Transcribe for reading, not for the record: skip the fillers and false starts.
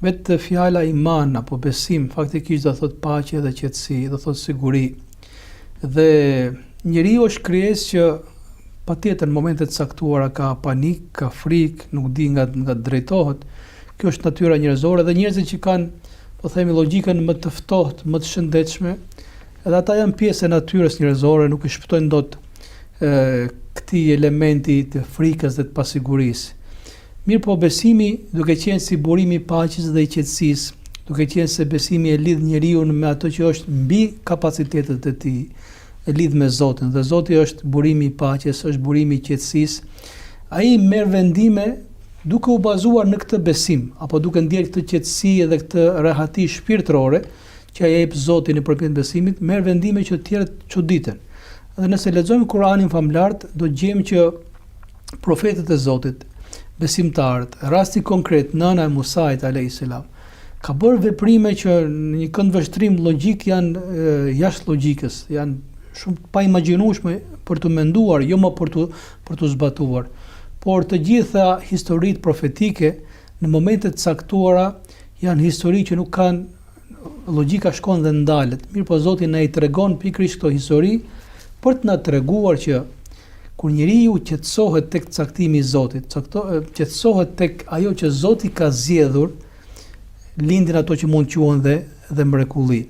Vetë fjala iman apo besim faktikisht do thot paqe dhe qetësi, do thot siguri. Dhe njeriu është krijesë që patjetër në momente të caktuara ka panik, ka frikë, nuk di nga drejtohet. Kjo është natyra njerëzore dhe njerëzit që kanë, po themi, logjikën më të ftohtë, më të shëndetshme, edhe ata janë pjesë e natyrës njerëzore, nuk i shpëtojnë dot këtij elementi të frikës dhe të pasigurisë. Mirë po besimi duke qenë si burimi i paqes dhe i qetësisë, duke qenë se besimi e lidh njeriu me ato që është mbi kapacitetet e tij, e lidh me Zotin, dhe Zoti është burimi i paqes, është burimi i qetësisë. Ai merr vendime duke u bazuar në këtë besim, apo duke ndjerë këtë qetësi dhe këtë rehati shpirtërore që ai jep Zoti nëpërmjet besimit, merr vendime që të tjerët çuditen. Dhe nëse lexojmë Kur'anin famlart, do gjejmë që profetët e Zotit, besimtarët, rasti konkret nëna e Musait alayhis salam, ka bërë veprime që në një këndvështrim logjik janë jashtë logjikës, janë shumë pa imagjinueshme për të menduar, jo më për të zbatuar. Por të gjitha historitë profetike në momente të caktuara janë histori që nuk kanë logjika, shkon dhe ndalet. Mirë po Zoti na i tregon pikërisht këto histori për të na treguar që kur njeriu qetësohet tek caktimi i Zotit, qetësohet tek ajo që Zoti ka zgjedhur, lindin ato që mund quhen dhe mrekulli.